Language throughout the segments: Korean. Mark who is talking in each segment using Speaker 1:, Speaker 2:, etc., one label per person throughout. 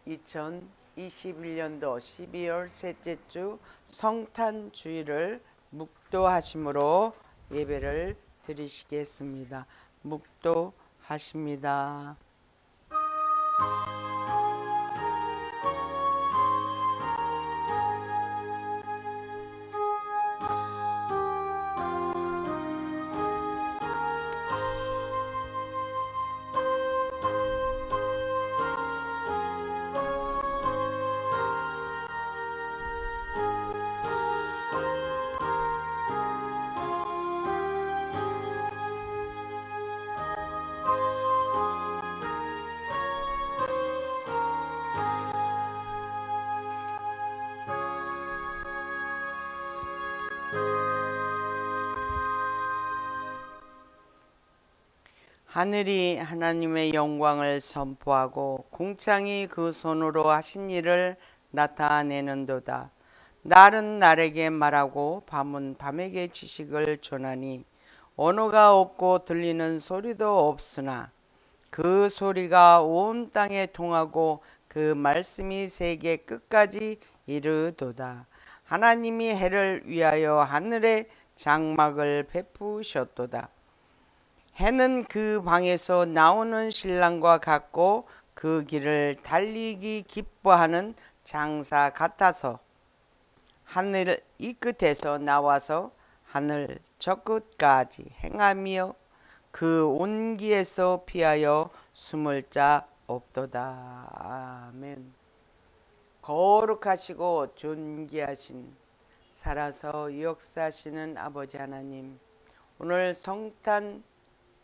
Speaker 1: 2021년도 12월 셋째 주 성탄 주일을 묵도하심으로 예배를 드리시겠습니다. 묵도하십니다. 하늘이 하나님의 영광을 선포하고 궁창이 그 손으로 하신 일을 나타내는도다. 날은 날에게 말하고 밤은 밤에게 지식을 전하니 언어가 없고 들리는 소리도 없으나 그 소리가 온 땅에 통하고 그 말씀이 세계 끝까지 이르도다. 하나님이 해를 위하여 하늘에 장막을 베푸셨도다. 해는 그 방에서 나오는 신랑과 같고 그 길을 달리기 기뻐하는 장사 같아서 하늘 이 끝에서 나와서 하늘 저 끝까지 행하며 그 온기에서 피하여 숨을 자 없도다. 아멘. 거룩하시고 존귀하신 살아서 역사하시는 아버지 하나님, 오늘 성탄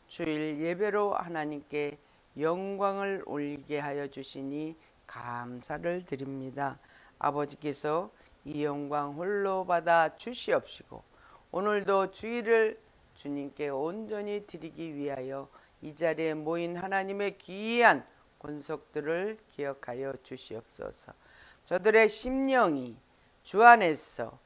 Speaker 1: 주일 예배로 하나님께 영광을 올리게 하여 주시니 감사를 드립니다. 아버지께서 이 영광 홀로 받아 주시옵시고 오늘도 주일을 주님께 온전히 드리기 위하여 이 자리에 모인 하나님의 귀한 권속들을 기억하여 주시옵소서. 저들의 심령이 주 안에서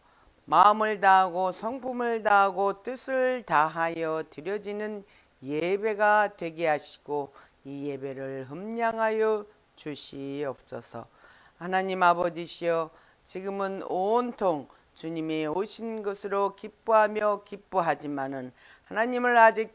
Speaker 1: 마음을 다하고 성품을 다하고 뜻을 다하여 드려지는 예배가 되게 하시고 이 예배를 흠량하여 주시옵소서. 하나님 아버지시여, 지금은 온통 주님이 오신 것으로 기뻐하며 기뻐하지만은 하나님을 아직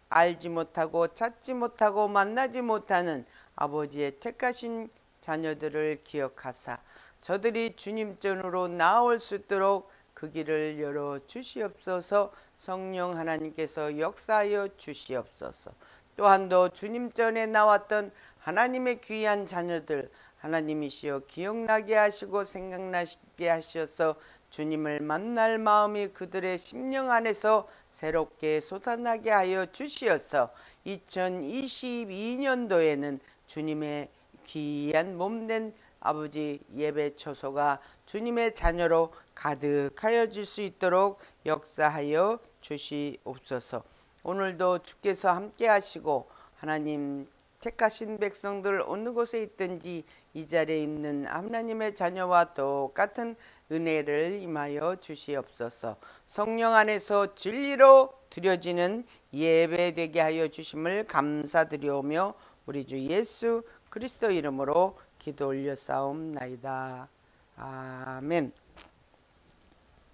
Speaker 1: 알지 못하고 찾지 못하고 만나지 못하는 아버지의 택하신 자녀들을 기억하사 저들이 주님 전으로 나올 수 있도록 그 길을 열어 주시옵소서. 성령 하나님께서 역사하여 주시옵소서. 또한도 주님 전에 나왔던 하나님의 귀한 자녀들 하나님이시여 기억나게 하시고 생각나게 하셔서 주님을 만날 마음이 그들의 심령 안에서 새롭게 솟아나게 하여 주시어서 2022년도에는 주님의 귀한 몸된 아버지 예배 처소가 주님의 자녀로 가득하여 질 수 있도록 역사하여 주시옵소서. 오늘도 주께서 함께 하시고 하나님 택하신 백성들 어느 곳에 있든지 이 자리에 있는 하나님의 자녀와 똑같은 은혜를 임하여 주시옵소서. 성령 안에서 진리로 드려지는 예배 되게 하여 주심을 감사드리오며 우리 주 예수 그리스도 이름으로 기도 올려싸움나이다. 아멘.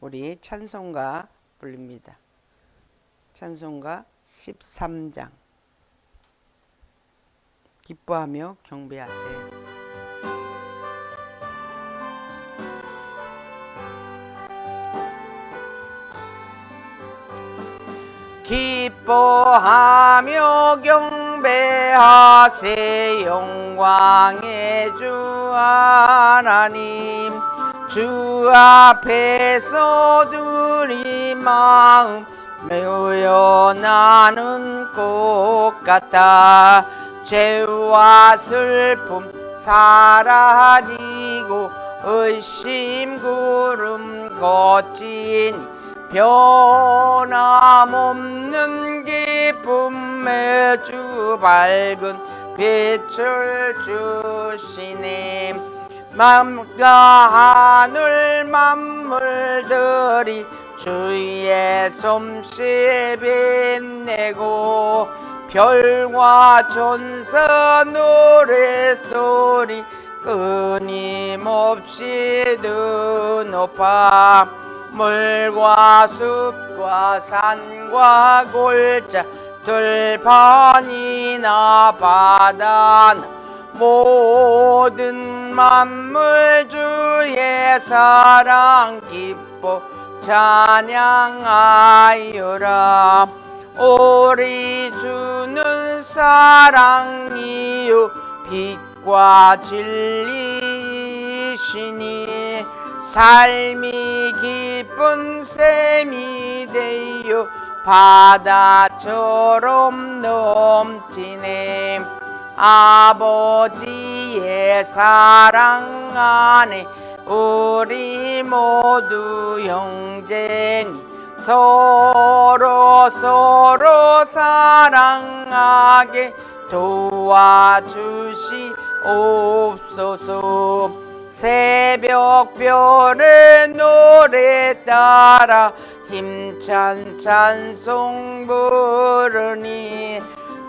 Speaker 1: 우리 찬송가 부릅니다. 찬송가 13장. 기뻐하며 경배하세. 기뻐하며 경배하세. 영광의 주 하나님, 주 앞에서 우리 마음 메우여 나는 꽃 같아. 죄와 슬픔 사라지고 의심 구름 거친 변함없는 기쁨의 주 밝은 빛을 주시네. 맘과 하늘 만물들이 주의 솜씨 빛내고 별과 천사 노래소리 없이도 높아 물과 숲과 산과 골짜 들판이나 바다나 모든 만물 주의 사랑 기뻐 찬양하여라. 우리 주는 사랑이요 빛과 진리시니 삶이 기쁜 샘이 되어 바다처럼 넘치네. 아버지의 사랑 안에 우리 모두 형제니 서로 사랑하게 도와주시옵소서. 새벽별의 노래 따라 힘찬 찬송 부르니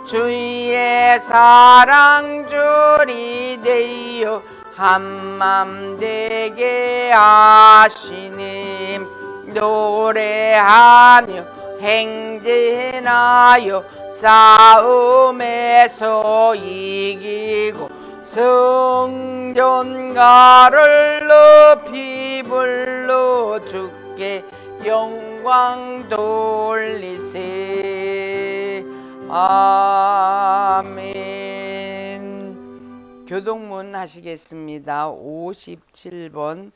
Speaker 1: 주의 사랑 줄이 되어 한맘 되게 하시니 노래하며 행진하여 싸움에서 이기고 성전가를 높이 불러 주께 영광 돌리세. 아멘. 교동문 하시겠습니다. 57번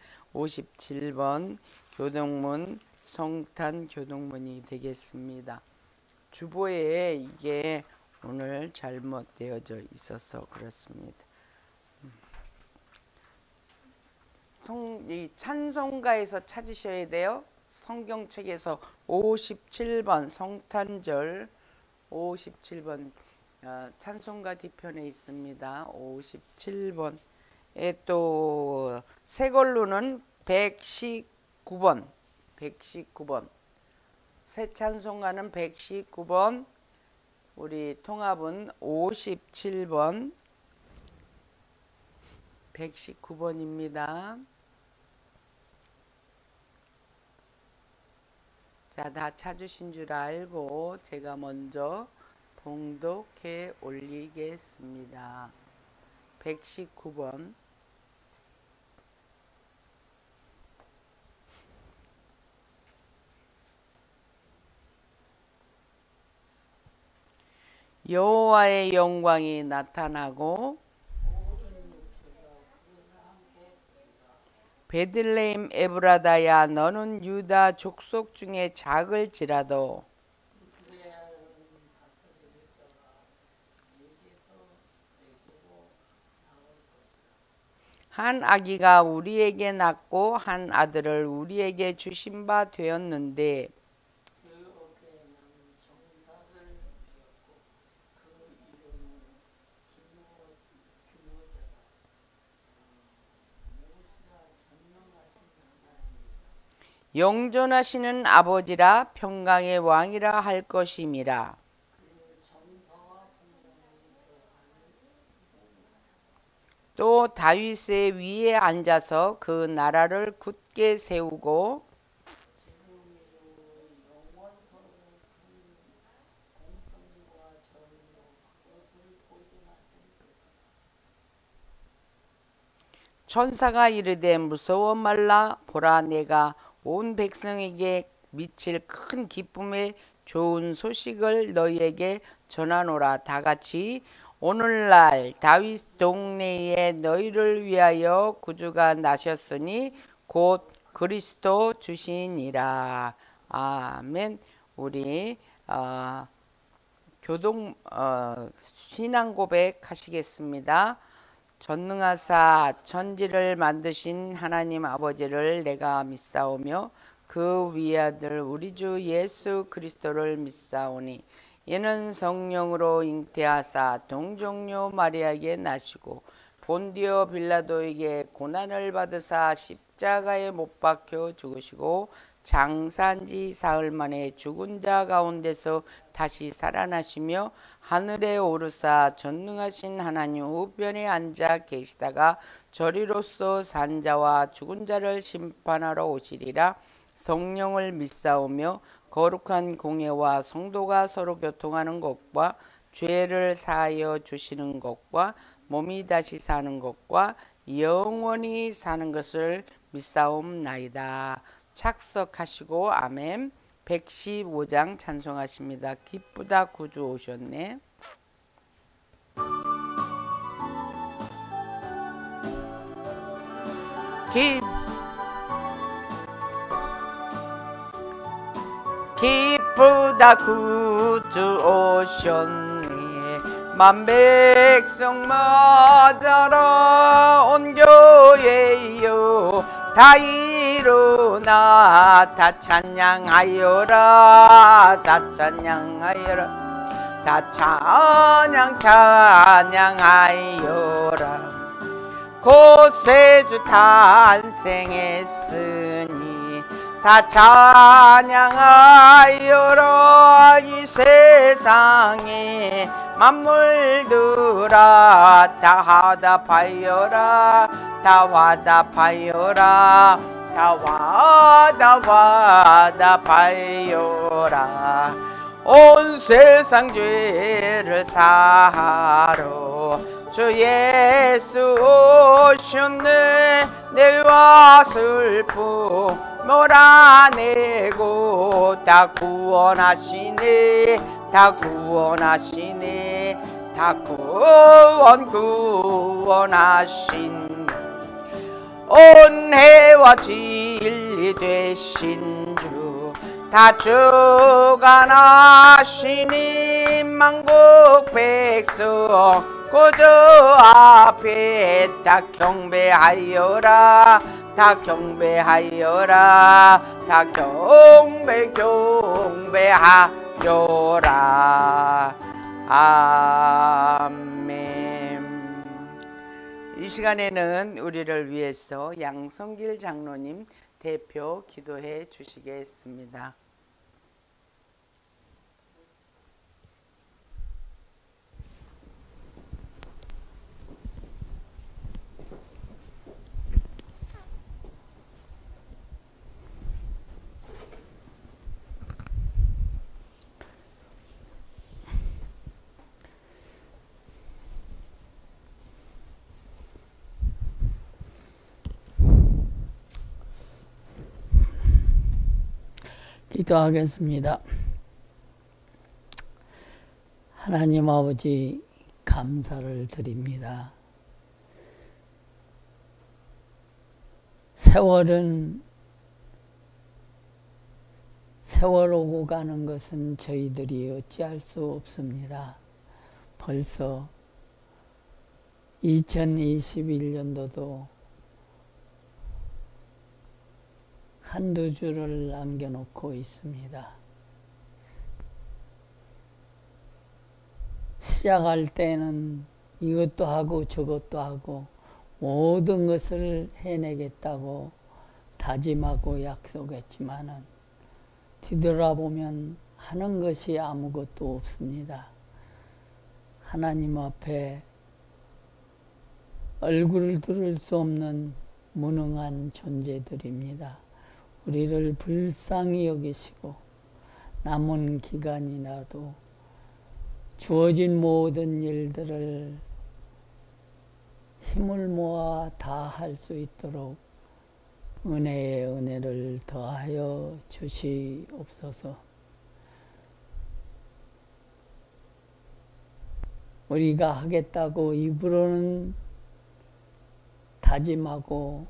Speaker 1: 교동문 성탄 교동문이 되겠습니다. 주보에 이게 오늘 잘못되어져 있어서 그렇습니다. 이 찬송가에서 찾으셔야 돼요. 성경책에서 57번 성탄절 57번 찬송가 뒤편에 있습니다. 57번에 또 새 걸로는 119번 새 찬송가는 119번 우리 통합은 57번 119번입니다. 자, 다 찾으신 줄 알고 제가 먼저 봉독해 올리겠습니다. 119번 여호와의 영광이 나타나고 베들레헴 에브라다야 너는 유다 족속 중에 작을지라도 한 아기가 우리에게 낳고 한 아들을 우리에게 주신 바 되었는데 영존하시는 아버지라 평강의 왕이라 할 것임이라. 또 다윗의 위에 앉아서 그 나라를 굳게 세우고 천사가 이르되 무서워 말라. 보라 내가 온 백성에게 미칠 큰 기쁨의 좋은 소식을 너희에게 전하노라. 다같이 오늘날 다윗 동네에 너희를 위하여 구주가 나셨으니 곧 그리스도 주시니라. 아멘. 우리 신앙 고백 하시겠습니다. 전능하사 천지를 만드신 하나님 아버지를 내가 믿사오며 그 위아들 우리 주 예수 그리스도를 믿사오니 이는 성령으로 잉태하사 동정녀 마리아에게 나시고 본디오 빌라도에게 고난을 받으사 십자가에 못 박혀 죽으시고 장사한 지 사흘 만에 죽은 자 가운데서 다시 살아나시며 하늘에 오르사 전능하신 하나님 우편에 앉아 계시다가 저리로서 산 자와 죽은 자를 심판하러 오시리라. 성령을 믿사오며 거룩한 공예와 성도가 서로 교통하는 것과 죄를 사하여 주시는 것과 몸이 다시 사는 것과 영원히 사는 것을 믿사옵나이다. 착석하시고 아멘. 115장 찬송하십니다. 기쁘다 구주 오셨네. 기쁘다 구주 오셨네. 만백성마다라 온 교회여 다 일어나 다 찬양하여라. 다 찬양하여라. 다 찬양하여라. 고세주 탄생했으니 다 찬양하여라. 이 세상에 만물들아 다 화답하여라. 다 화답하여라. 다 화답하여라. 온 세상 죄를 사하러 주 예수 오셨네. 내와 슬픔 몰아내고 다 구원하시네. 다 구원하시네. 다 구원하신 온해와 진리 되신 주 다 주가 나시니 만국 백성 구주 앞에 다 경배하여라. 다 경배하여라. 다 경배하여라. 아멘. 이 시간에는 우리를 위해서 양성길 장로님 대표 기도해 주시겠습니다.
Speaker 2: 기도하겠습니다. 하나님 아버지 감사를 드립니다. 세월은 세월 오고 가는 것은 저희들이 어찌할 수 없습니다. 벌써 2021년도도 한두 주를 남겨놓고 있습니다. 시작할 때는 이것도 하고 저것도 하고 모든 것을 해내겠다고 다짐하고 약속했지만은 뒤돌아보면 하는 것이 아무것도 없습니다. 하나님 앞에 얼굴을 들을 수 없는 무능한 존재들입니다. 우리를 불쌍히 여기시고 남은 기간이라도 주어진 모든 일들을 힘을 모아 다 할 수 있도록 은혜에 은혜를 더하여 주시옵소서. 우리가 하겠다고 입으로는 다짐하고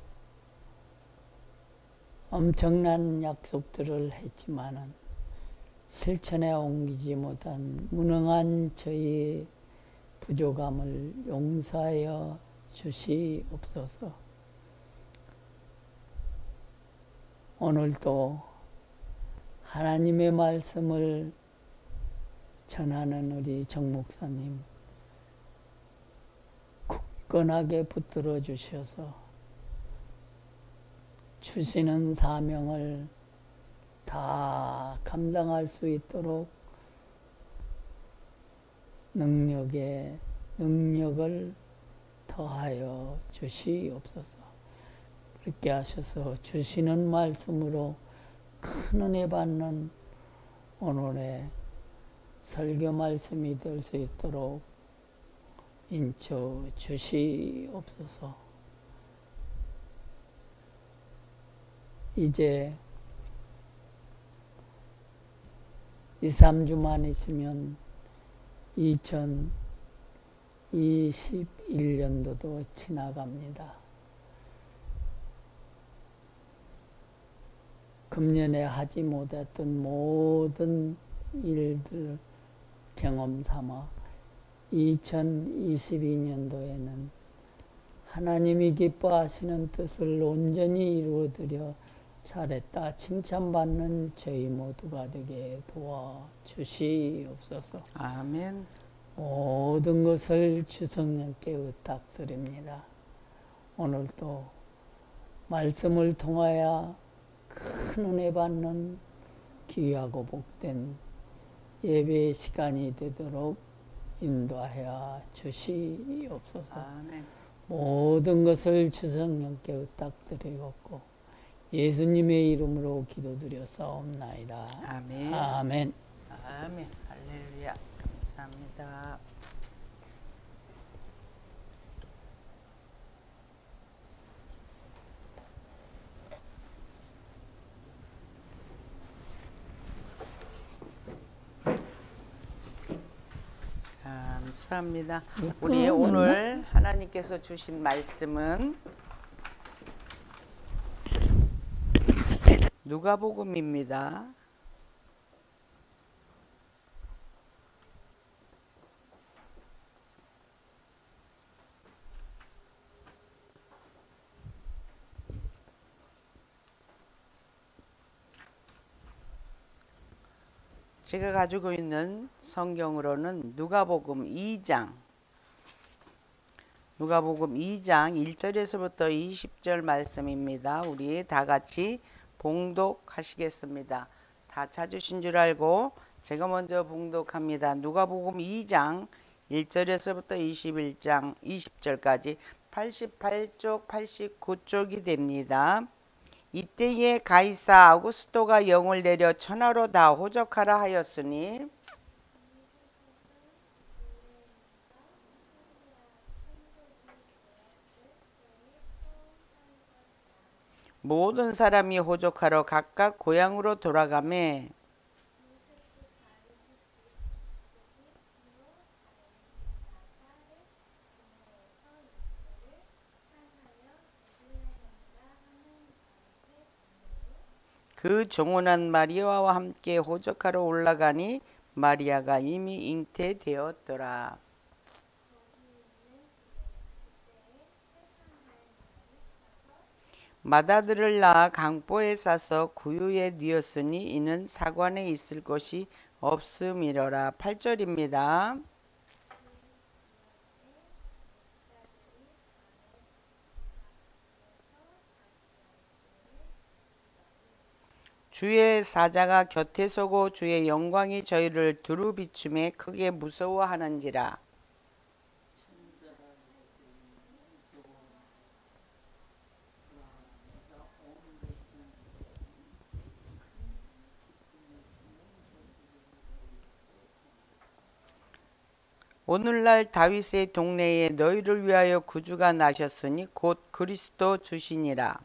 Speaker 2: 엄청난 약속들을 했지만은 실천에 옮기지 못한 무능한 저희의 부족함을 용서하여 주시옵소서. 오늘도 하나님의 말씀을 전하는 우리 정 목사님 굳건하게 붙들어 주셔서 주시는 사명을 다 감당할 수 있도록 능력을 더하여 주시옵소서. 그렇게 하셔서 주시는 말씀으로 큰 은혜 받는 오늘의 설교 말씀이 될 수 있도록 인쳐 주시옵소서. 이제 2, 3주만 있으면 2021년도도 지나갑니다. 금년에 하지 못했던 모든 일들 경험 삼아 2022년도에는 하나님이 기뻐하시는 뜻을 온전히 이루어드려 잘했다 칭찬받는 저희 모두가 되게 도와주시옵소서.
Speaker 1: 아멘.
Speaker 2: 모든 것을 주성령께 의탁드립니다. 오늘도 말씀을 통하여 큰 은혜 받는 귀하고 복된 예배의 시간이 되도록 인도하여 주시옵소서.
Speaker 1: 아멘.
Speaker 2: 모든 것을 주성령께 의탁드리옵고 예수님의 이름으로 기도드렸사옵나이다.
Speaker 1: 아멘.
Speaker 2: 아멘.
Speaker 1: 아멘. 할렐루야. 감사합니다. 감사합니다. 우리 오늘 하나님께서 주신 말씀은 누가복음입니다. 제가 가지고 있는 성경으로는 누가복음 2장 1절에서부터 20절 말씀입니다. 우리 다 같이 봉독하시겠습니다. 다 찾으신 줄 알고 제가 먼저 봉독합니다. 누가복음 2장 1절에서부터 21장 20절까지 88쪽 89쪽이 됩니다. 이때에 가이사 아구스토가 영을 내려 천하로 다 호적하라 하였으니 모든 사람이 호적하러 각각 고향으로 돌아가매 그 정혼한 마리아와 함께 호적하러 올라가니 마리아가 이미 잉태되었더라. 맏아들을 낳아 강보에 싸서 구유에 뉘었으니 이는 사관에 있을 곳이 없음이러라. 8절입니다. 주의 사자가 곁에 서고 주의 영광이 저희를 두루 비춤에 크게 무서워하는지라. 오늘날 다윗의 동네에 너희를 위하여 구주가 나셨으니 곧 그리스도 주시니라.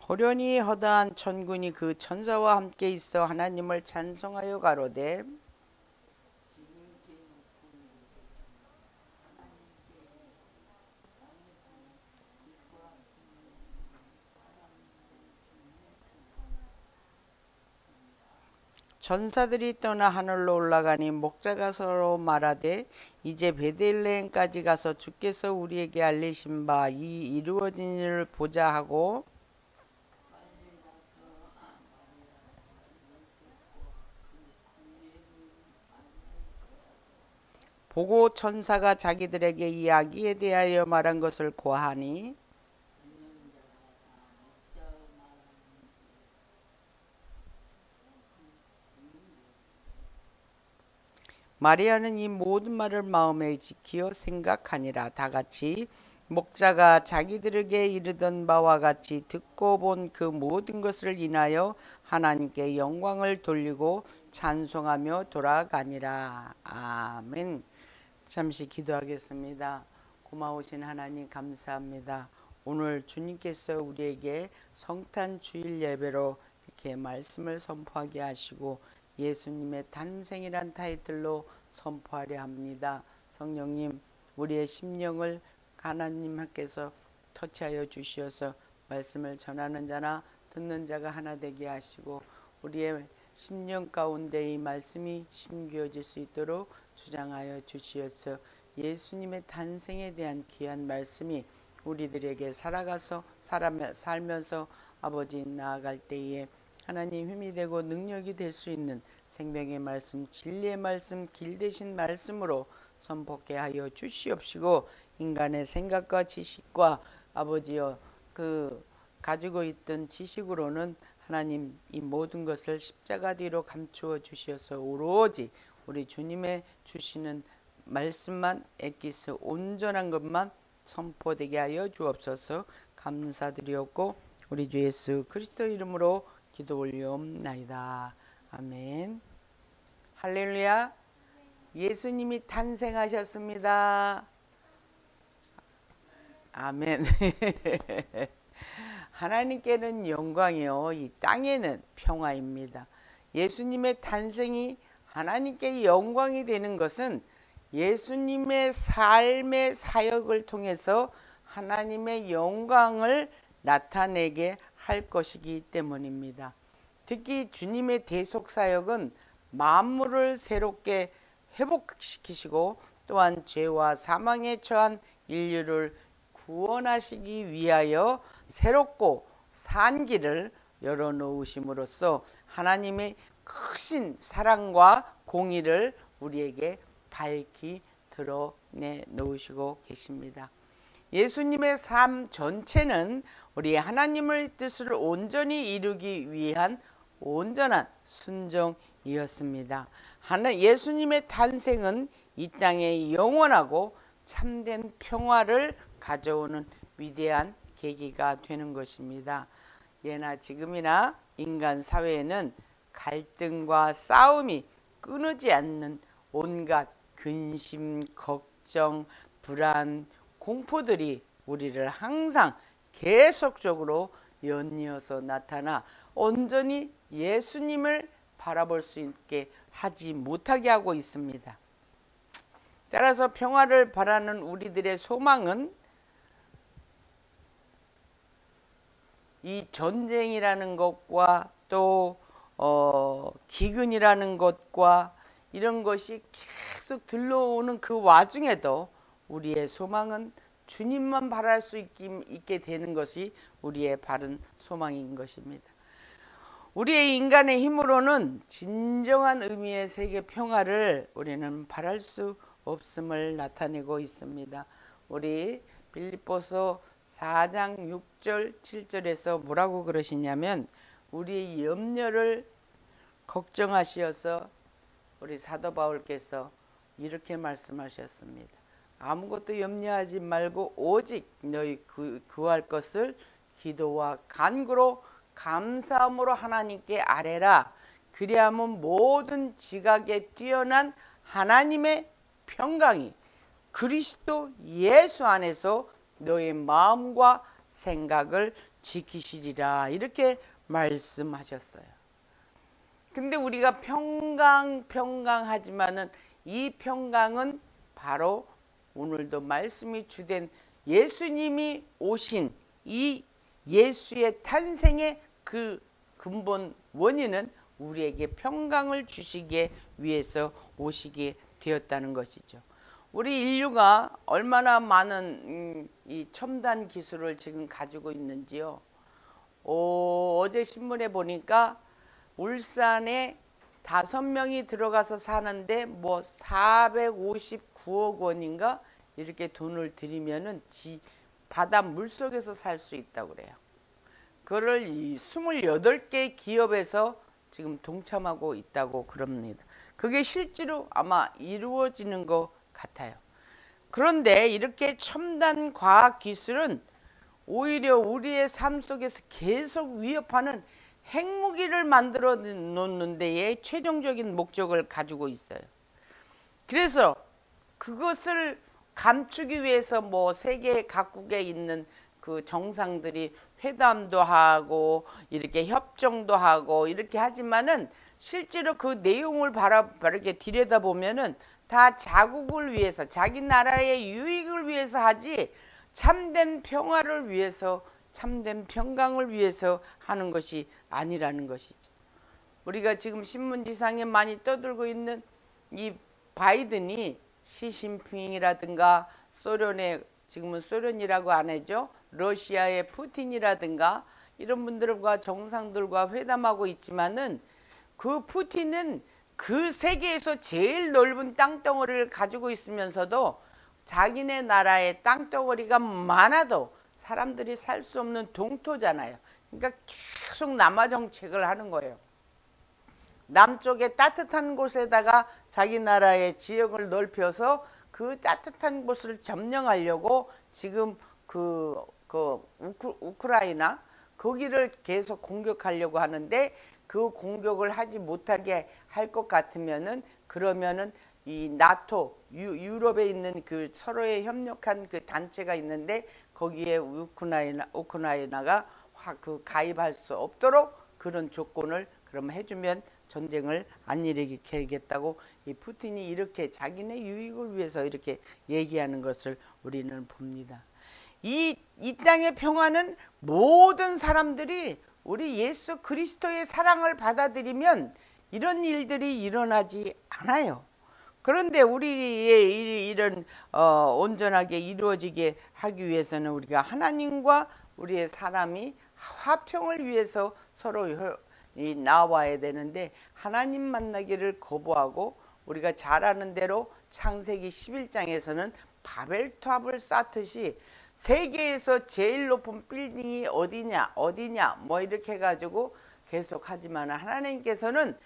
Speaker 1: 호련히 허다한 천군이 그 천사와 함께 있어 하나님을 찬송하여 가로되 전사들이 떠나 하늘로 올라가니 목자가 서로 말하되 이제 베들레헴까지 가서 주께서 우리에게 알리신 바 이 이루어진 일을 보자 하고 보고 천사가 자기들에게 이 아기에 대하여 말한 것을 고하니 마리아는 이 모든 말을 마음에 지키어 생각하니라. 다같이 목자가 자기들에게 이르던 바와 같이 듣고 본 그 모든 것을 인하여 하나님께 영광을 돌리고 찬송하며 돌아가니라. 아멘. 잠시 기도하겠습니다. 고마우신 하나님 감사합니다. 오늘 주님께서 우리에게 성탄 주일 예배로 이렇게 말씀을 선포하게 하시고 예수님의 탄생이란 타이틀로 선포하려 합니다. 성령님, 우리의 심령을 하나님께서 터치하여 주시어서 말씀을 전하는 자나 듣는 자가 하나 되게 하시고 우리의 심령 가운데 이 말씀이 심겨질 수 있도록 주장하여 주시어서 예수님의 탄생에 대한 귀한 말씀이 우리들에게 살면서 아버지 나아갈 때에 하나님 힘이 되고 능력이 될 수 있는 생명의 말씀, 진리의 말씀, 길되신 말씀으로 선포케 하여 주시옵시고 인간의 생각과 지식과 아버지여 그 가지고 있던 지식으로는 하나님 이 모든 것을 십자가 뒤로 감추어 주시어서 오로지 우리 주님의 주시는 말씀만 엑기스 온전한 것만 선포되게 하여 주옵소서. 감사드리옵고 우리 주 예수 그리스도 이름으로 기도 올리옵나이다. 아멘. 할렐루야. 예수님이 탄생하셨습니다. 아멘. 하나님께는 영광이요 이 땅에는 평화입니다. 예수님의 탄생이 하나님께 영광이 되는 것은 예수님의 삶의 사역을 통해서 하나님의 영광을 나타내게 할 것이기 때문입니다. 특히 주님의 대속사역은 만물을 새롭게 회복시키시고 또한 죄와 사망에 처한 인류를 구원하시기 위하여 새롭고 산 길을 열어놓으심으로써 하나님의 크신 사랑과 공의를 우리에게 밝히 드러내 놓으시고 계십니다. 예수님의 삶 전체는 우리 하나님의 뜻을 온전히 이루기 위한 온전한 순종이었습니다. 예수님의 탄생은 이 땅에 영원하고 참된 평화를 가져오는 위대한 계기가 되는 것입니다. 예나 지금이나 인간 사회에는 갈등과 싸움이 끊이지 않는 온갖 근심, 걱정, 불안, 공포들이 우리를 항상 계속적으로 연이어서 나타나 온전히 예수님을 바라볼 수 있게 하지 못하게 하고 있습니다. 따라서 평화를 바라는 우리들의 소망은 이 전쟁이라는 것과 또 기근이라는 것과 이런 것이 계속 들러오는 그 와중에도 우리의 소망은 주님만 바랄 수 있게 되는 것이 우리의 바른 소망인 것입니다. 우리의 인간의 힘으로는 진정한 의미의 세계 평화를 우리는 바랄 수 없음을 나타내고 있습니다. 우리 빌립보서 4장 6절 7절에서 뭐라고 그러시냐면 우리의 염려를 걱정하시어서 우리 사도 바울께서 이렇게 말씀하셨습니다. 아무것도 염려하지 말고 오직 너희 구할 것을 기도와 간구로 감사함으로 하나님께 아뢰라. 그리하면 모든 지각에 뛰어난 하나님의 평강이 그리스도 예수 안에서 너의 마음과 생각을 지키시리라. 이렇게 말씀하셨어요. 근데 우리가 평강하지만은 이 평강은 바로 오늘도 말씀이 주된 예수님이 오신 이 예수의 탄생의 그 근본 원인은 우리에게 평강을 주시기 위해서 오시게 되었다는 것이죠. 우리 인류가 얼마나 많은 이 첨단 기술을 지금 가지고 있는지요. 어제 신문에 보니까 울산에 5명이 들어가서 사는데 뭐 459억 원인가 이렇게 돈을 들이면은 바다 물속에서 살 수 있다고 그래요. 그거를 이 28개 기업에서 지금 동참하고 있다고 그럽니다. 그게 실제로 아마 이루어지는 것 같아요. 그런데 이렇게 첨단 과학 기술은 오히려 우리의 삶 속에서 계속 위협하는 핵무기를 만들어 놓는 데에 최종적인 목적을 가지고 있어요. 그래서 그것을 감추기 위해서 뭐 세계 각국에 있는 그 정상들이 회담도 하고 이렇게 협정도 하고 이렇게 하지만은 실제로 그 내용을 바르게 들여다보면은 다 자국을 위해서 자기 나라의 유익을 위해서 하지 참된 평화를 위해서 참된 평강을 위해서 하는 것이 아니라는 것이죠. 우리가 지금 신문지상에 많이 떠들고 있는 이 바이든이 시진핑이라든가 소련의 지금은 소련이라고 안 하죠. 러시아의 푸틴이라든가 이런 분들과 정상들과 회담하고 있지만은 그 푸틴은 그 세계에서 제일 넓은 땅덩어리를 가지고 있으면서도 자기네 나라의 땅덩어리가 많아도 사람들이 살 수 없는 동토잖아요. 그러니까 계속 남하 정책을 하는 거예요. 남쪽에 따뜻한 곳에다가 자기 나라의 지역을 넓혀서 그 따뜻한 곳을 점령하려고 지금 우크라이나 거기를 계속 공격하려고 하는데 그 공격을 하지 못하게 할 것 같으면은 그러면은 이 나토 유럽에 있는 그 서로의 협력한 그 단체가 있는데 거기에 우크라이나가 가입할 수 없도록 그런 조건을 그러면 해주면 전쟁을 안 일으키겠다고 이 푸틴이 이렇게 자기네 유익을 위해서 이렇게 얘기하는 것을 우리는 봅니다. 이 땅의 평화는 모든 사람들이 우리 예수 그리스도의 사랑을 받아들이면 이런 일들이 일어나지 않아요. 그런데 우리의 일은 온전하게 이루어지게 하기 위해서는 우리가 하나님과 우리의 사람이 화평을 위해서 서로 나와야 되는데 하나님 만나기를 거부하고 우리가 잘 아는 대로 창세기 11장에서는 바벨탑을 쌓듯이 세계에서 제일 높은 빌딩이 어디냐 뭐 이렇게 해가지고 계속 하지만 하나님께서는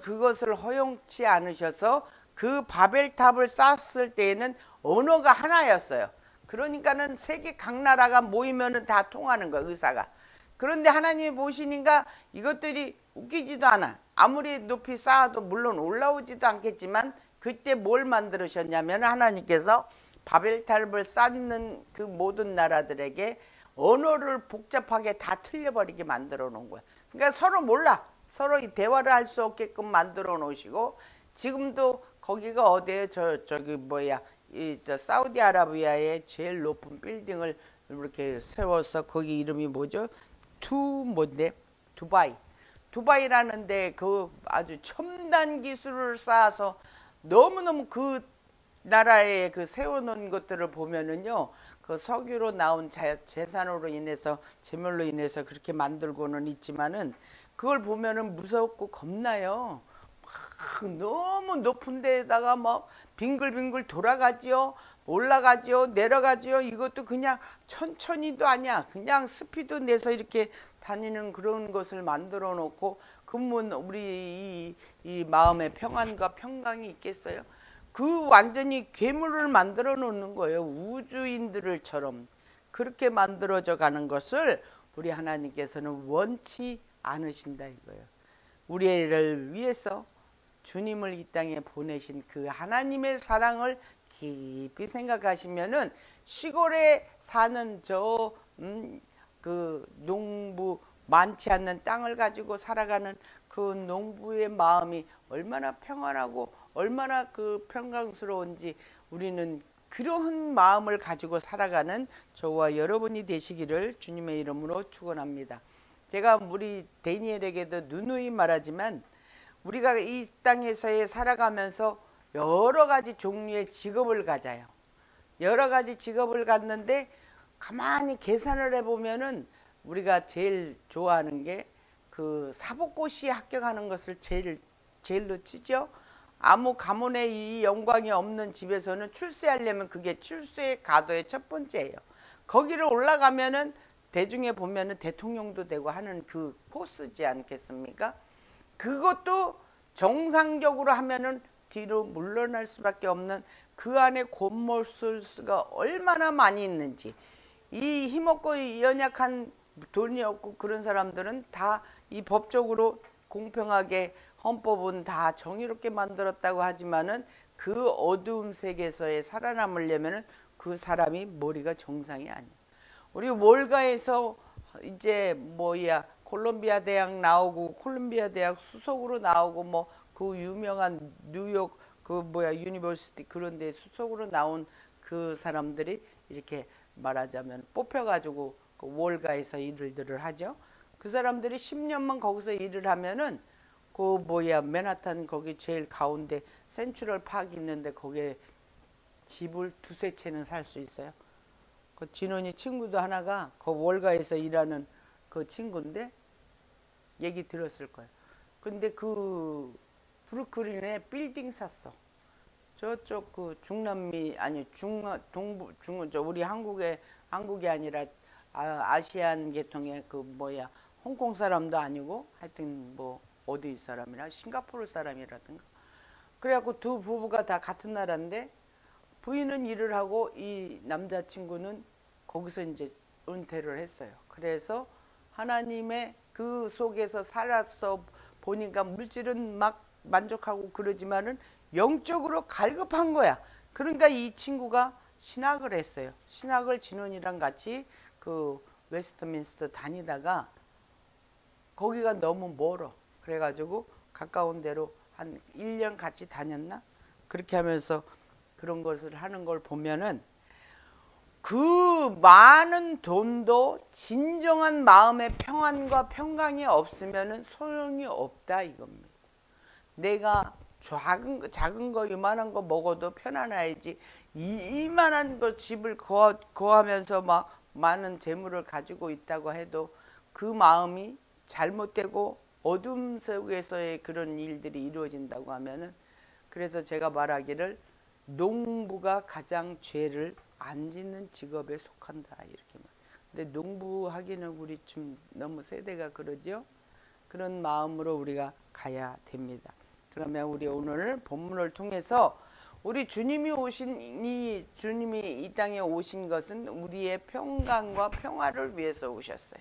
Speaker 1: 그것을 허용치 않으셔서 그 바벨탑을 쌓았을 때에는 언어가 하나였어요. 그러니까는 세계 각 나라가 모이면은 다 통하는 거예요, 의사가. 그런데 하나님이 보시니까 이것들이 웃기지도 않아. 아무리 높이 쌓아도 물론 올라오지도 않겠지만 그때 뭘 만들으셨냐면 하나님께서 바벨탑을 쌓는 그 모든 나라들에게 언어를 복잡하게 다 틀려버리게 만들어 놓은 거야. 그러니까 서로 몰라. 서로 대화를 할 수 없게끔 만들어 놓으시고 지금도 거기가 어디에 사우디아라비아의 제일 높은 빌딩을 이렇게 세워서 거기 이름이 뭐죠? 두바이라는데 그 아주 첨단 기술을 쌓아서 너무너무 그 나라에 그 세워놓은 것들을 보면은요, 그 석유로 나온 재산으로 인해서 재물로 인해서 그렇게 만들고는 있지만은 그걸 보면은 무섭고 겁나요. 막 너무 높은 데에다가 막 빙글빙글 돌아가지요, 올라가지요, 내려가지요. 이것도 그냥 천천히도 아니야. 그냥 스피드 내서 이렇게 다니는 그런 것을 만들어 놓고 그러면 우리 이 마음의 평안과 평강이 있겠어요? 그 완전히 괴물을 만들어 놓는 거예요. 우주인들처럼 그렇게 만들어져 가는 것을 우리 하나님께서는 원치 않으신다 이거예요. 우리를 위해서 주님을 이 땅에 보내신 그 하나님의 사랑을 깊이 생각하시면은 시골에 사는 그 농부 많지 않는 땅을 가지고 살아가는 그 농부의 마음이 얼마나 평안하고 얼마나 그 평강스러운지 우리는 그러한 마음을 가지고 살아가는 저와 여러분이 되시기를 주님의 이름으로 축원합니다. 제가 우리 데니엘에게도 누누이 말하지만 우리가 이 땅에서의 살아가면서 여러 가지 종류의 직업을 가져요. 여러 가지 직업을 갖는데 가만히 계산을 해보면은 우리가 제일 좋아하는 게 그 사법고시에 합격하는 것을 제일로 치죠. 아무 가문에 이 영광이 없는 집에서는 출세하려면 그게 출세의 가도의 첫 번째예요. 거기를 올라가면은 대중에 보면은 대통령도 되고 하는 그 코스지 않겠습니까? 그것도 정상적으로 하면은 뒤로 물러날 수밖에 없는 그 안에 곤몰술수가 얼마나 많이 있는지, 이 힘없고 연약한 돈이 없고 그런 사람들은 다 이 법적으로 공평하게 헌법은 다 정의롭게 만들었다고 하지만은 그 어두움 세계에서의 살아남으려면은 그 사람이 머리가 정상이 아니에요. 우리 월가에서 이제 콜롬비아 대학 나오고 콜롬비아 대학 수석으로 나오고 뭐 그 유명한 뉴욕 유니버시티 그런 데 수석으로 나온 그 사람들이 이렇게 말하자면 뽑혀가지고 그 월가에서 일들을 하죠. 그 사람들이 10년만 거기서 일을 하면은 맨하탄 거기 제일 가운데 센트럴 파크 있는데 거기에 집을 두세 채는 살 수 있어요. 그 진원이 친구도 하나가 그 월가에서 일하는 그 친구인데 얘기 들었을 거예요. 근데 그 브루클린에 빌딩 샀어. 저쪽 그 중남미 아니 우리 한국이 아니라 아시안 계통의 홍콩 사람도 아니고 하여튼 어디 사람이나 싱가포르 사람이라든가. 그래갖고 두 부부가 다 같은 나라인데 부인은 일을 하고 이 남자친구는 거기서 이제 은퇴를 했어요. 그래서 하나님의 그 속에서 살아서 보니까 물질은 막 만족하고 그러지만은 영적으로 갈급한 거야. 그러니까 이 친구가 신학을 했어요. 신학을 진원이랑 같이 그 웨스트민스터 다니다가 거기가 너무 멀어. 그래가지고 가까운 데로 한 1년 같이 다녔나? 그렇게 하면서 그런 것을 하는 걸 보면은 그 많은 돈도 진정한 마음의 평안과 평강이 없으면은 소용이 없다 이겁니다. 내가 작은 거 이만한 거 먹어도 편안해야지 이만한 거 집을 거하면서 막 많은 재물을 가지고 있다고 해도 그 마음이 잘못되고 어둠 속에서의 그런 일들이 이루어진다고 하면은, 그래서 제가 말하기를 농부가 가장 죄를 안 짓는 직업에 속한다 이렇게 말. 근데 농부하기는 우리 좀 너무 세대가 그러죠. 그런 마음으로 우리가 가야 됩니다. 그러면 우리 오늘 본문을 통해서 우리 주님이 이 땅에 오신 것은 우리의 평강과 평화를 위해서 오셨어요.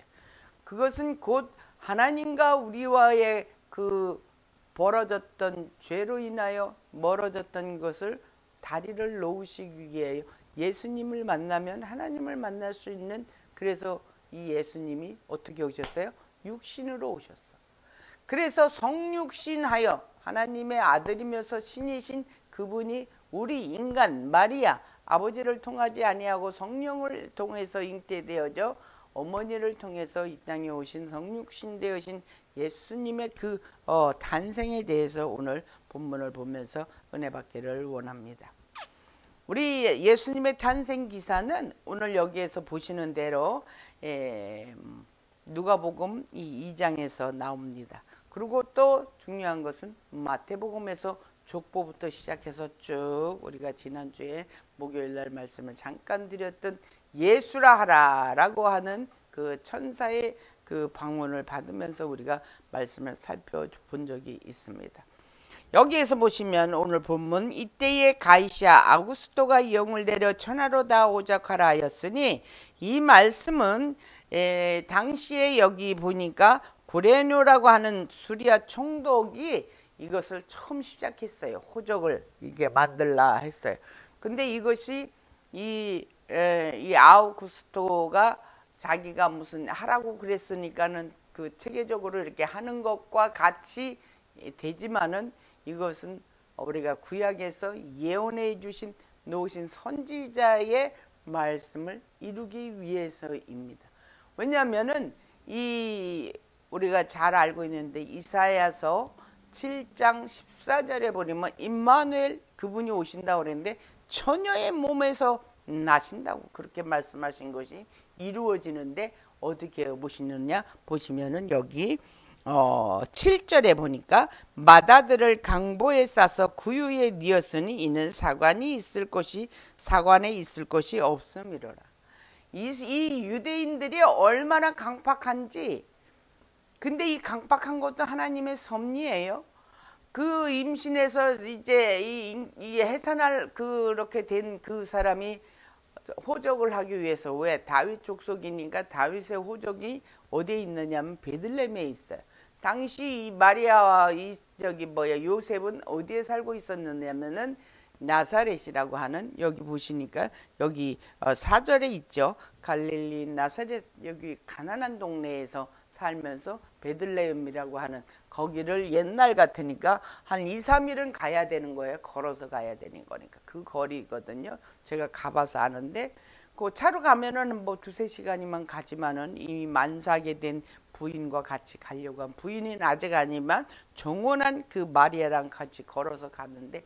Speaker 1: 그것은 곧 하나님과 우리와의 그 벌어졌던 죄로 인하여 멀어졌던 것을 다리를 놓으시기 위해 예수님을 만나면 하나님을 만날 수 있는, 그래서 이 예수님이 어떻게 오셨어요? 육신으로 오셨어. 그래서 성육신하여 하나님의 아들이면서 신이신 그분이 우리 인간 마리아 아버지를 통하지 아니하고 성령을 통해서 잉태되어져 어머니를 통해서 이 땅에 오신 성육신 되으신 예수님의 그 탄생에 대해서 오늘 본문을 보면서 은혜 받기를 원합니다. 우리 예수님의 탄생 기사는 오늘 여기에서 보시는 대로 누가복음 이 2장에서 나옵니다. 그리고 또 중요한 것은 마태복음에서 족보부터 시작해서 쭉 우리가 지난주에 목요일 날 말씀을 잠깐 드렸던 예수라 하라라고 하는 그 천사의 그 방언을 받으면서 우리가 말씀을 살펴본 적이 있습니다. 여기에서 보시면 오늘 본문, 이때에 가이사 아구스토가 영을 내려 천하로 다 오작하라 하였으니, 이 말씀은 당시에 여기 보니까 구레뇨라고 하는 수리아 총독이 이것을 처음 시작했어요. 호적을 이게 만들라 했어요. 근데 이것이 이 아우구스토가 자기가 무슨 하라고 그랬으니까는 그 체계적으로 이렇게 하는 것과 같이 되지만은, 이것은 우리가 구약에서 예언해 주신 놓으신 선지자의 말씀을 이루기 위해서입니다. 왜냐하면은 우리가 잘 알고 있는데 이사야서 7장 14절에 보면 임마누엘, 그분이 오신다고 그랬는데 처녀의 몸에서 나신다고 그렇게 말씀하신 것이 이루어지는데 어떻게 보시느냐 보시면은 여기 7절에 보니까 맏아들을 강보에 싸서 구유에 뉘었으니 이는 사관에 있을 것이 없음이로라. 이 유대인들이 얼마나 강팍한지. 근데 이 강팍한 것도 하나님의 섭리예요. 그 임신해서 이제 이 해산할 그렇게 된 그 사람이 호적을 하기 위해서, 왜 다윗 족속이니까 다윗의 호적이 어디에 있느냐면 베들레헴에 있어요. 당시 이 마리아와 요셉은 어디에 살고 있었느냐면은 나사렛이라고 하는, 여기 보시니까 여기 4절에 있죠. 갈릴리 나사렛, 여기 가난한 동네에서 살면서 베들레헴이라고 하는 거기를 옛날 같으니까 한 2, 3일은 가야 되는 거예요. 걸어서 가야 되는 거니까. 그 거리거든요. 제가 가봐서 아는데 그 차로 가면은 뭐 2, 3시간이면 가지만은 이미 만삭이 된 부인과 같이 가려고 한, 부인은 아직 아니지만 정혼한 그 마리아랑 같이 걸어서 갔는데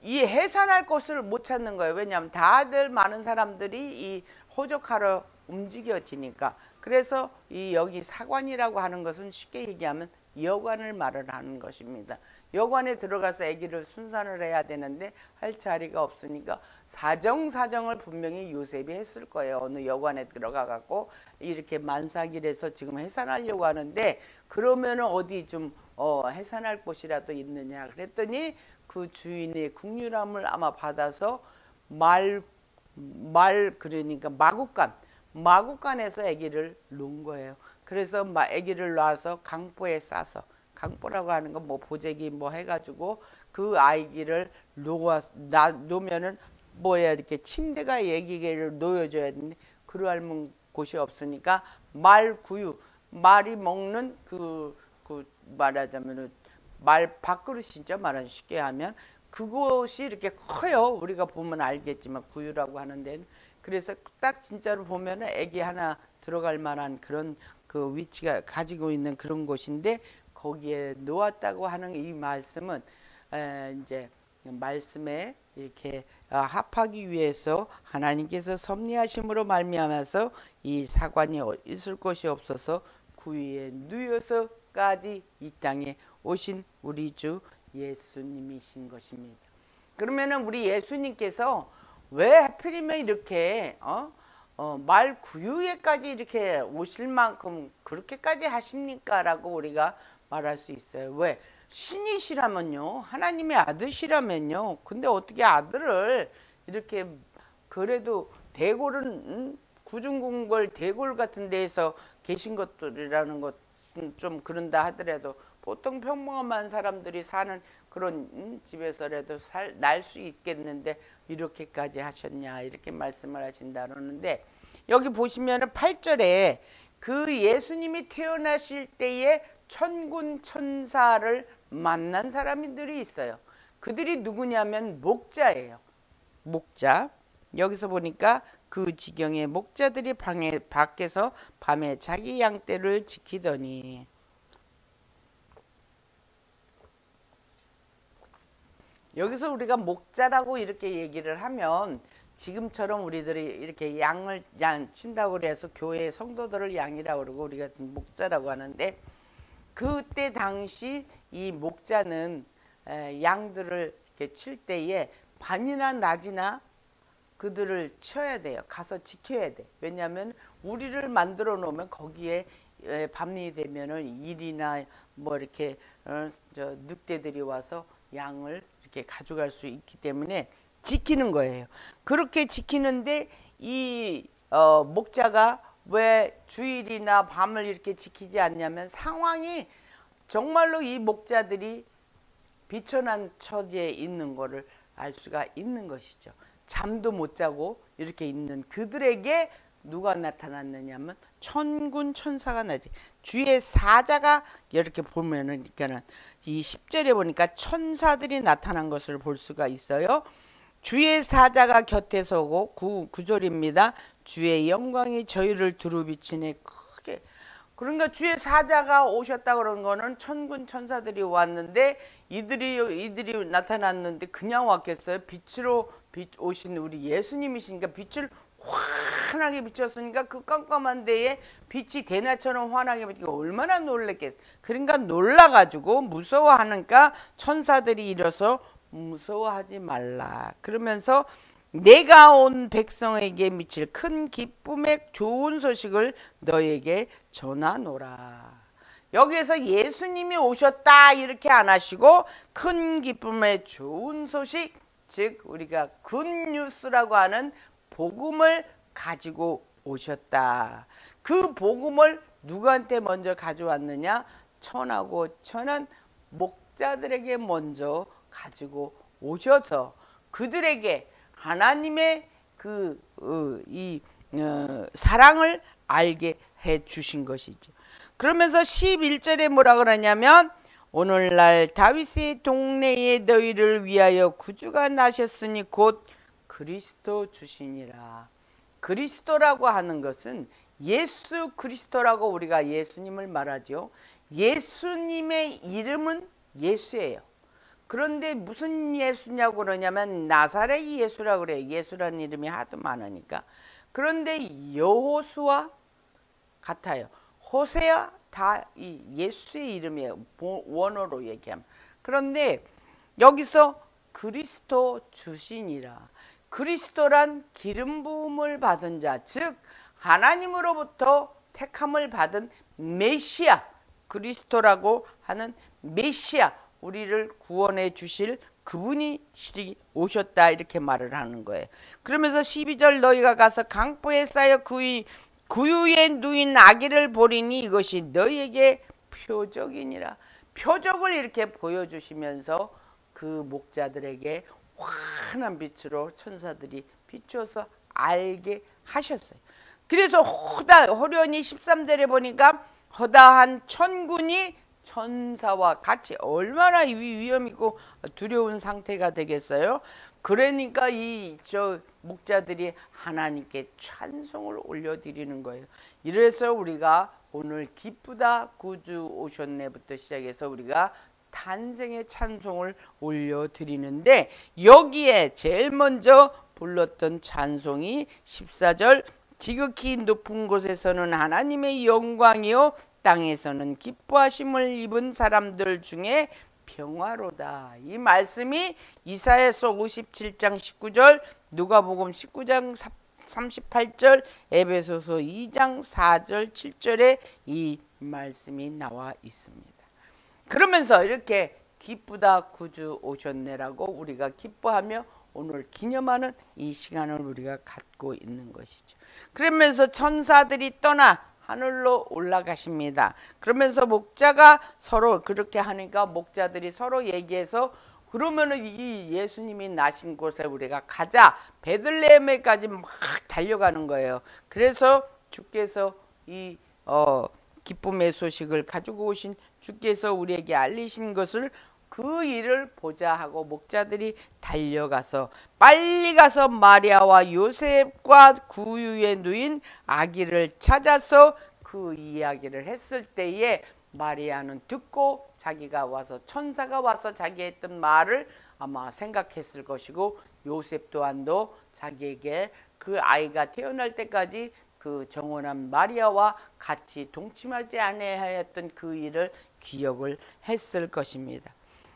Speaker 1: 이 해산할 곳을 못 찾는 거예요. 왜냐하면 다들 많은 사람들이 이 호적하러 움직여지니까. 그래서 이 여기 사관이라고 하는 것은 쉽게 얘기하면 여관을 말을 하는 것입니다. 여관에 들어가서 아기를 순산을 해야 되는데 할 자리가 없으니까 사정을 분명히 요셉이 했을 거예요. 어느 여관에 들어가 갖고 이렇게 만삭일에서 지금 해산하려고 하는데 그러면은 어디 좀 해산할 곳이라도 있느냐 그랬더니 그 주인의 국률함을 아마 받아서 그러니까 마국간에서 아기를 놓은 거예요. 그래서 아기를 놔서 강보에 싸서, 강보라고 하는 건 뭐 보재기 뭐 해가지고 그 아기를 놓으면은 뭐야 이렇게 침대가 아기를 놓여줘야 되는데 그러할 곳이 없으니까 말구유, 말이 먹는 그 말하자면은 말 밥그릇이죠. 말은 쉽게 하면 그것이 이렇게 커요. 우리가 보면 알겠지만 구유라고 하는 데는. 그래서 딱 진짜로 보면은 애기 하나 들어갈 만한 그런 그 위치가 가지고 있는 그런 곳인데 거기에 놓았다고 하는 이 말씀은 이제 말씀에 이렇게 합하기 위해서 하나님께서 섭리하심으로 말미암아서 이 사관이 있을 곳이 없어서 구유에 누여서까지 이 땅에 오신 우리 주 예수님이신 것입니다. 그러면은 우리 예수님께서 왜 하필이면 이렇게 말 구유에까지 이렇게 오실 만큼 그렇게까지 하십니까? 라고 우리가 말할 수 있어요. 왜? 신이시라면요, 하나님의 아들이시라면요, 근데 어떻게 아들을 이렇게, 그래도 대궐은 구중궁궐 대궐 같은 데에서 계신 것들이라는 것은 좀 그런다 하더라도 보통 평범한 사람들이 사는 그런 집에서라도 날 수 있겠는데 이렇게까지 하셨냐 이렇게 말씀을 하신다 그러는데, 여기 보시면은 8절에 그 예수님이 태어나실 때에 천군 천사를 만난 사람들이 있어요. 그들이 누구냐면 목자예요. 목자. 여기서 보니까 그 지경의 목자들이 밖에서 밤에 자기 양떼를 지키더니, 여기서 우리가 목자라고 이렇게 얘기를 하면 지금처럼 우리들이 이렇게 양을 친다고 그래서 교회 성도들을 양이라고 그러고 우리가 목자라고 하는데, 그때 당시 이 목자는 양들을 이렇게 칠 때에 밤이나 낮이나 그들을 쳐야 돼요. 가서 지켜야 돼. 왜냐하면 우리를 만들어 놓으면 거기에 밤이 되면은 일이나 뭐 이렇게 늑대들이 와서 양을 이렇게 가져갈 수 있기 때문에 지키는 거예요. 그렇게 지키는데 이 목자가 왜 주일이나 밤을 이렇게 지키지 않냐면 상황이 정말로 이 목자들이 비천한 처지에 있는 거를 알 수가 있는 것이죠. 잠도 못 자고 이렇게 있는 그들에게 누가 나타났느냐면 천군 천사가 나지. 주의 사자가 이렇게 보면은 이 10절에 보니까 천사들이 나타난 것을 볼 수가 있어요. 주의 사자가 곁에 서고 9절입니다. 주의 영광이 저희를 두루 비치네. 크게 그러니까 주의 사자가 오셨다 그런 거는 천군 천사들이 왔는데 이들이 나타났는데 그냥 왔겠어요? 빛으로 오신 우리 예수님이시니까 빛을 환하게 비쳤으니까 그 깜깜한 데에 빛이 대낮처럼 환하게 비치니까 얼마나 놀랬겠어. 그러니까 놀라가지고 무서워하니까 천사들이 일어서 무서워하지 말라. 그러면서 내가 온 백성에게 미칠 큰 기쁨의 좋은 소식을 너에게 전하노라. 여기에서 예수님이 오셨다 이렇게 안 하시고 큰 기쁨의 좋은 소식, 즉 우리가 굿뉴스라고 하는 복음을 가지고 오셨다. 그 복음을 누구한테 먼저 가져왔느냐? 천하고 천한 목자들에게 먼저 가지고 오셔서 그들에게 하나님의 사랑을 알게 해 주신 것이죠. 그러면서 11절에 뭐라 그러냐면 오늘날 다윗의 동네에 너희를 위하여 구주가 나셨으니 곧 그리스도 주시니라. 그리스도라고 하는 것은 예수 그리스도라고 우리가 예수님을 말하죠. 예수님의 이름은 예수예요. 그런데 무슨 예수냐고 그러냐면 나사렛 예수라고 그래요. 예수라는 이름이 하도 많으니까. 그런데 여호수아 같아요. 호세아 다 이 예수의 이름이에요. 원어로 얘기하면. 그런데 여기서 그리스도 주시니라. 그리스도란 기름 부음을 받은 자, 즉 하나님으로부터 택함을 받은 메시아, 그리스도라고 하는 메시아, 우리를 구원해 주실 그분이 오셨다 이렇게 말을 하는 거예요. 그러면서 12절 너희가 가서 강보에 쌓여 구유에 누인 아기를 보리니 이것이 너희에게 표적이니라. 표적을 이렇게 보여주시면서 그 목자들에게 환한 빛으로 천사들이 비춰서 알게 하셨어요. 그래서 호련히 13절에 보니까 허다한 천군이 천사와 같이 얼마나 위험 있고 두려운 상태가 되겠어요. 그러니까 저 목자들이 하나님께 찬송을 올려드리는 거예요. 이래서 우리가 오늘 기쁘다 구주 오셨네부터 시작해서 우리가 탄생의 찬송을 올려드리는데 여기에 제일 먼저 불렀던 찬송이 14절 지극히 높은 곳에서는 하나님의 영광이요 땅에서는 기뻐하심을 입은 사람들 중에 평화로다. 이 말씀이 이사야서 57장 19절, 누가복음 19장 38절, 에베소서 2장 4절 7절에 이 말씀이 나와 있습니다. 그러면서 이렇게 기쁘다 구주 오셨네라고 우리가 기뻐하며 오늘 기념하는 이 시간을 우리가 갖고 있는 것이죠. 그러면서 천사들이 떠나 하늘로 올라가십니다. 그러면서 목자가 서로 그렇게 하니까 목자들이 서로 얘기해서 그러면은 이 예수님이 나신 곳에 우리가 가자. 베들레헴에까지 막 달려가는 거예요. 그래서 주께서 이 기쁨의 소식을 가지고 오신 주께서 우리에게 알리신 것을 그 일을 보자 하고 목자들이 달려가서 빨리 가서 마리아와 요셉과 구유에 누인 아기를 찾아서 그 이야기를 했을 때에 마리아는 듣고 자기가 와서 천사가 와서 자기 했던 말을 아마 생각했을 것이고 요셉 또한도 자기에게 그 아이가 태어날 때까지 그 정원한 마리아와 같이 동침하지 아니하였던 그 일을 기억을 했을 것입니다.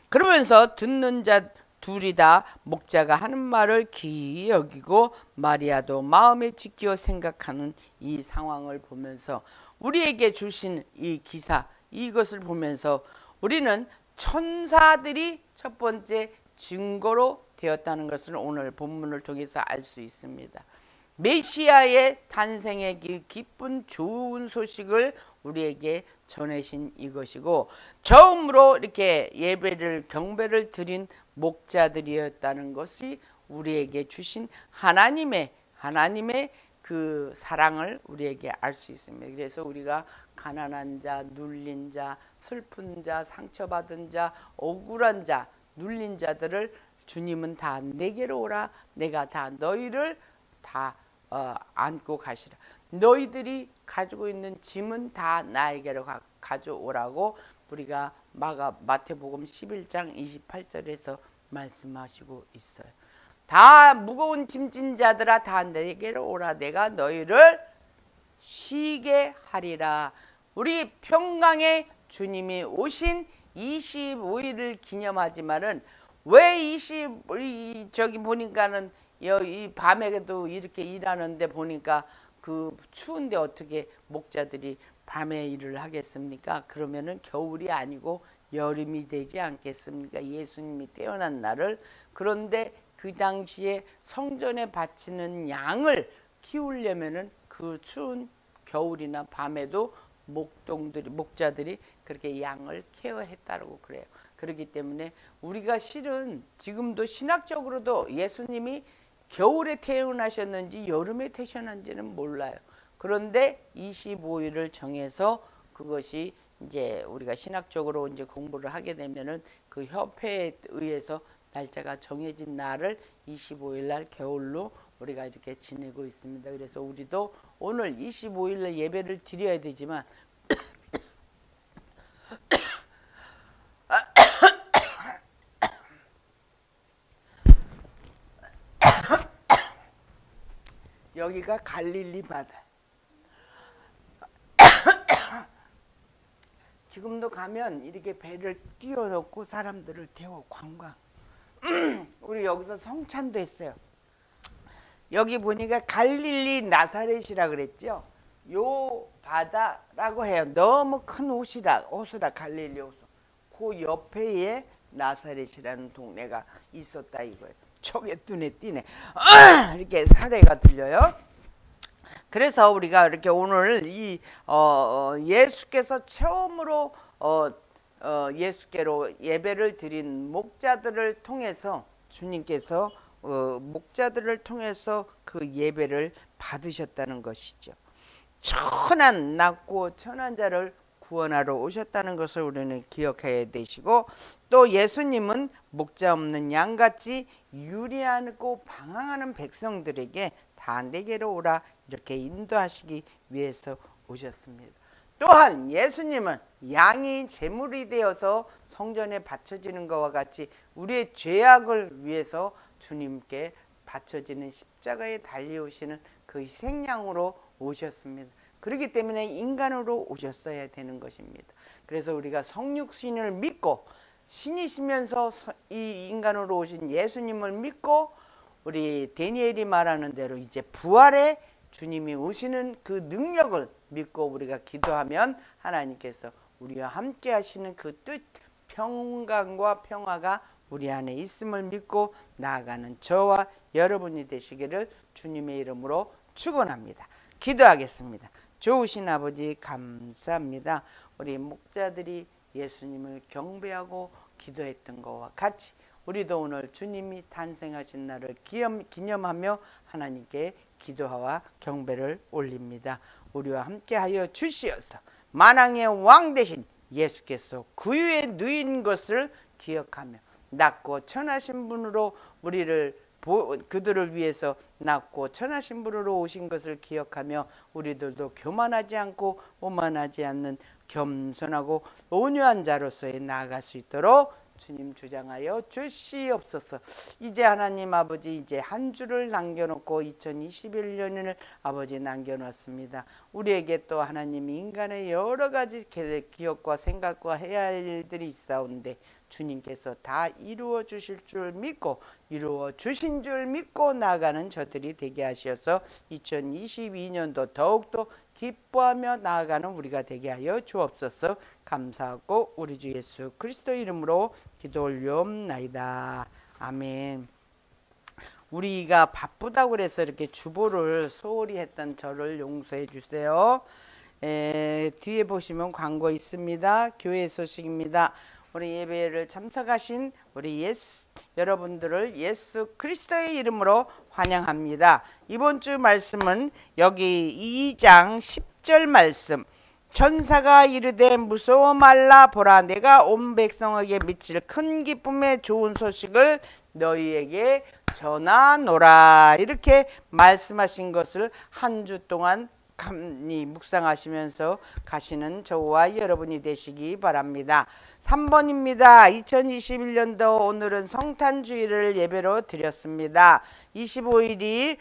Speaker 1: 그러면서 듣는 자 둘이 다 목자가 하는 말을 귀히 여기고 마리아도 마음에 지키어 생각하는 이 상황을 보면서 우리에게 주신 이 기사 이것을 보면서 우리는 천사들이 첫 번째 증거로 되었다는 것을 오늘 본문을 통해서 알 수 있습니다. 메시아의 탄생의 기쁜 좋은 소식을 우리에게 전해신 이것이고 처음으로 이렇게 예배를 경배를 드린 목자들이었다는 것이 우리에게 주신 하나님의 그 사랑을 우리에게 알 수 있습니다. 그래서 우리가 가난한 자, 눌린 자, 슬픈 자, 상처받은 자, 억울한 자, 눌린 자들을 주님은 다 내게로 오라. 내가 다 너희를 다 안고 가시라. 너희들이 가지고 있는 짐은 다 나에게로 가져오라고 우리가 마태복음 11장 28절에서 말씀하시고 있어요. 다 무거운 짐진 자들아 다 내게로 오라. 내가 너희를 쉬게 하리라. 우리 평강의 주님이 오신 25일을 기념하지만은 왜 저기 보니까는 이 밤에도 이렇게 일하는데 보니까 그 추운데 어떻게 목자들이 밤에 일을 하겠습니까? 그러면은 겨울이 아니고 여름이 되지 않겠습니까? 예수님이 태어난 날을. 그런데 그 당시에 성전에 바치는 양을 키우려면은 그 추운 겨울이나 밤에도 목자들이 그렇게 양을 케어했다고 그래요. 그렇기 때문에 우리가 실은 지금도 신학적으로도 예수님이 겨울에 태어나셨는지 여름에 태어났는지는 몰라요. 그런데 25일을 정해서 그것이 이제 우리가 신학적으로 이제 공부를 하게 되면은 그 협회에 의해서 날짜가 정해진 날을 25일 날 겨울로 우리가 이렇게 지내고 있습니다. 그래서 우리도 오늘 25일 날 예배를 드려야 되지만 여기가 갈릴리 바다. 지금도 가면 이렇게 배를 띄워놓고 사람들을 태워 관광. 우리 여기서 성찬도 했어요. 여기 보니까 갈릴리 나사렛이라 그랬죠. 요 바다라고 해요. 너무 큰 옷이라 갈릴리 호수. 그 옆에 나사렛이라는 동네가 있었다 이거예요. 저게 눈에 띄네. 이렇게 사례가 들려요. 그래서 우리가 이렇게 오늘 이 예수께서 처음으로 예수께로 예배를 드린 목자들을 통해서 주님께서 목자들을 통해서 그 예배를 받으셨다는 것이죠. 천한 낮고 천한 자를 구원하러 오셨다는 것을 우리는 기억해야 되시고, 또 예수님은 목자 없는 양같이 유리하고 방황하는 백성들에게 다 내게로 오라 이렇게 인도하시기 위해서 오셨습니다. 또한 예수님은 양이 제물이 되어서 성전에 바쳐지는 것과 같이 우리의 죄악을 위해서 주님께 바쳐지는 십자가에 달려오시는 그 희생양으로 오셨습니다. 그렇기 때문에 인간으로 오셨어야 되는 것입니다. 그래서 우리가 성육신을 믿고 신이시면서 이 인간으로 오신 예수님을 믿고 우리 다니엘이 말하는 대로 이제 부활에 주님이 오시는 그 능력을 믿고 우리가 기도하면 하나님께서 우리와 함께 하시는 그 뜻, 평강과 평화가 우리 안에 있음을 믿고 나아가는 저와 여러분이 되시기를 주님의 이름으로 축원합니다. 기도하겠습니다. 좋으신 아버지 감사합니다. 우리 목자들이 예수님을 경배하고 기도했던 것과 같이 우리도 오늘 주님이 탄생하신 날을 기념하며 하나님께 기도와 경배를 올립니다. 우리와 함께하여 주시어서 만왕의 왕 되신 예수께서 구유에 누인 것을 기억하며 낮고 천하신 분으로 그들을 위해서 낮고 천하신 분으로 오신 것을 기억하며 우리들도 교만하지 않고 오만하지 않는 겸손하고 온유한 자로서의 나아갈 수 있도록 주님 주장하여 주시옵소서. 이제 하나님 아버지 이제 한 주를 남겨놓고 2021년을 아버지 남겨놓습니다. 우리에게 또 하나님 인간의 여러 가지 기억과 생각과 해야 할 일들이 있사온데 주님께서 다 이루어 주실 줄 믿고 이루어 주신 줄 믿고 나아가는 저들이 되게 하셔서 2022년도 더욱더 기뻐하며 나아가는 우리가 되게 하여 주옵소서. 감사하고 우리 주 예수 그리스도 이름으로 기도 올려옵나이다. 아멘. 우리가 바쁘다고 그래서 이렇게 주보를 소홀히 했던 저를 용서해 주세요. 뒤에 보시면 광고 있습니다. 교회 소식입니다. 우리 예배를 참석하신 우리 여러분들을 예수 그리스도의 이름으로 환영합니다. 이번 주 말씀은 여기 2장 10절 말씀. 천사가 이르되 무서워 말라. 보라 내가 온 백성에게 미칠 큰 기쁨의 좋은 소식을 너희에게 전하노라 이렇게 말씀하신 것을 한 주 동안 묵상하시면서 가시는 저와 여러분이 되시기 바랍니다. 3번입니다. 2021년도 오늘은 성탄주일을 예배로 드렸습니다. 25일이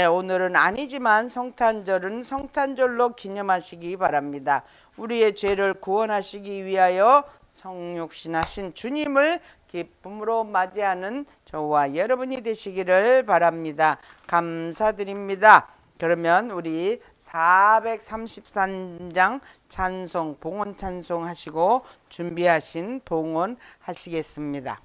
Speaker 1: 오늘은 아니지만 성탄절은 성탄절로 기념하시기 바랍니다. 우리의 죄를 구원하시기 위하여 성육신하신 주님을 기쁨으로 맞이하는 저와 여러분이 되시기를 바랍니다. 감사드립니다. 그러면 우리 433장 찬송, 봉헌 찬송 하시고 준비하신 봉헌 하시겠습니다.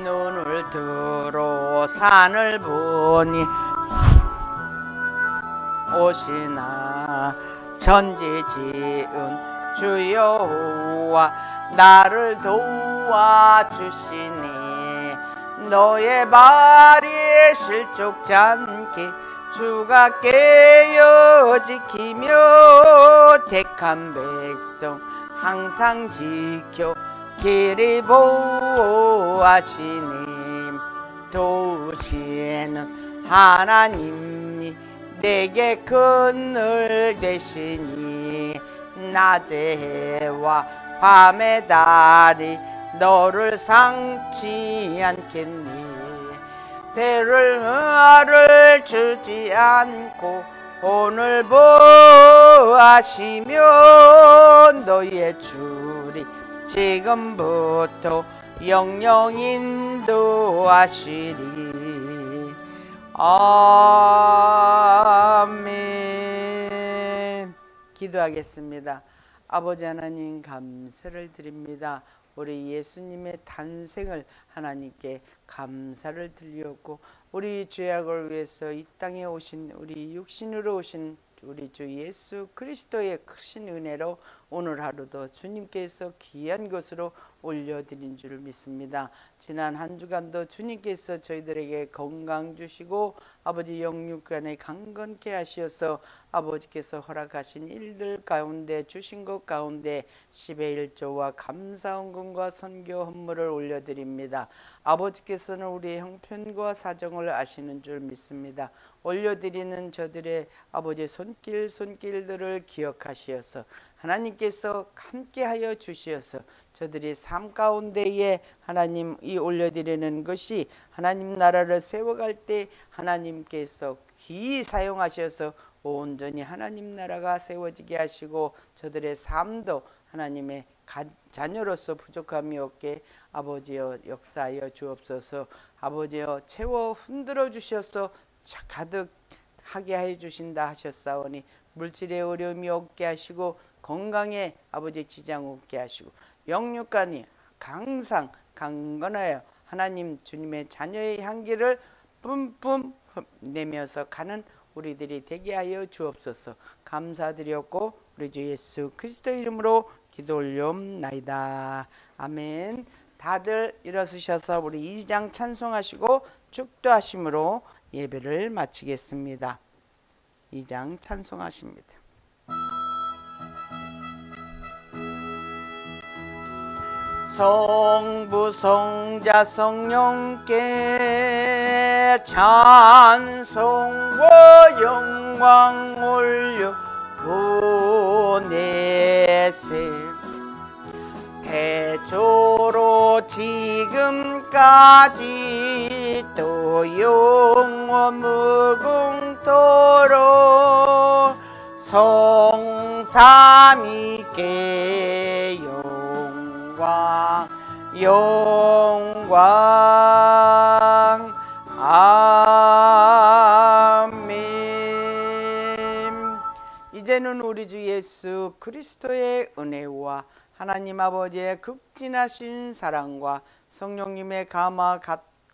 Speaker 1: 눈을 들어 산을 보니 오시나 전지지은 주여와 나를 도와주시니 너의 발이 실족지 않게 주가 깨어 지키며 택한 백성 항상 지켜 길이 보호하시니 도우시는 하나님이 내게 그늘 되시니 낮의 해와 밤의 달이 너를 상치 않겠니 배를 주지 않고 오늘 보하시며 너의 줄이 지금부터 영영 인도하시리. 아멘. 기도하겠습니다. 아버지 하나님 감사를 드립니다. 우리 예수님의 탄생을 하나님께 감사를 드리었고 우리 죄악을 위해서 이 땅에 오신 우리 육신으로 오신 우리 주 예수 그리스도의 크신 은혜로 오늘 하루도 주님께서 귀한 것으로 올려드린 줄 믿습니다. 지난 한 주간도 주님께서 저희들에게 건강 주시고 아버지 영육간에 강건케 하시어서 아버지께서 허락하신 일들 가운데 주신 것 가운데 10의 1조와 감사헌금과 선교 헌물을 올려드립니다. 아버지께서는 우리의 형편과 사정을 아시는 줄 믿습니다. 올려드리는 저들의 아버지 손길들을 기억하시어서 하나님께서 함께하여 주시어서 저들이 삶 가운데에 하나님 이 올려드리는 것이 하나님 나라를 세워갈 때 하나님께서 귀히 사용하셔서 온전히 하나님 나라가 세워지게 하시고 저들의 삶도 하나님의 자녀로서 부족함이 없게 아버지여 역사하여 주옵소서. 아버지여 채워 흔들어 주셔서 가득하게 해 주신다 하셨사오니 물질의 어려움이 없게 하시고 건강에 아버지 지장 없게 하시고 영육간이 항상 강건하여 하나님 주님의 자녀의 향기를 뿜뿜 내면서 가는 우리들이 되게 하여 주옵소서. 감사드렸고 우리 주 예수 그리스도 이름으로 기도 올려옵나이다. 아멘. 다들 일어서셔서 우리 2장 찬송하시고 축도하심으로 예배를 마치겠습니다. 2장 찬송하십니다. 성부 성자 성령께 찬송과 영광 올려 보내세. 태초로 지금까지 또 영원 무궁토록 성삼위께 영광 아멘. 이제는 우리 주 예수 그리스도의 은혜와 하나님 아버지의 극진하신 사랑과 성령님의 감화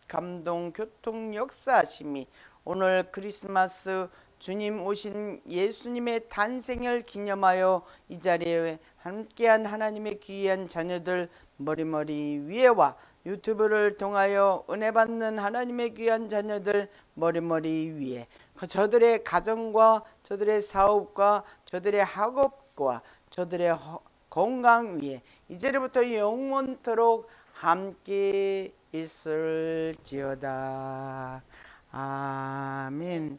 Speaker 1: 감동 교통 역사하심이 오늘 크리스마스 주님 오신 예수님의 탄생을 기념하여 이 자리에 함께한 하나님의 귀한 자녀들 머리머리 위에와 유튜브를 통하여 은혜 받는 하나님의 귀한 자녀들 머리머리 위에 저들의 가정과 저들의 사업과 저들의 학업과 식구와 저들의 건강 위에 이제부터 영원토록 함께 있을지어다. 아멘.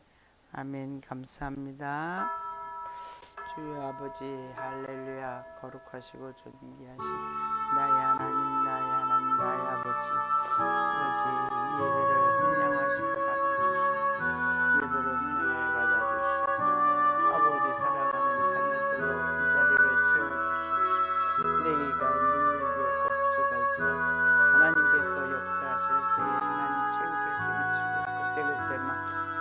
Speaker 1: 아멘. 감사합니다. 주여 아버지 할렐루야. 거룩하시고 존귀하신 나의 하나님, 나의 하나님, 나의 아버지, 아버지 이 예배를 흠량하시고 받아주시오. 예배를 흠량하여 받아주시옵소서. 아버지 사랑하는 자녀들로 이 자리를 채워주시옵소서. 내가 능력이 없고 부족할지라도 하나님께서 역사하실 때에 하나님 채워주시면 치고 그때그때 막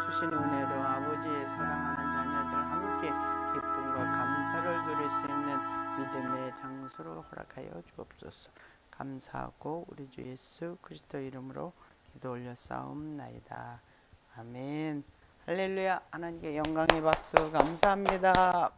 Speaker 1: 주신 은혜로 아버지의 사랑하는 자녀들 함께 기쁨과 감사를 누릴 수 있는 믿음의 장소로 허락하여 주옵소서. 감사하고 우리 주 예수 그리스도 이름으로 기도 올려싸움나이다. 아멘. 할렐루야. 하나님께 영광의 박수 감사합니다.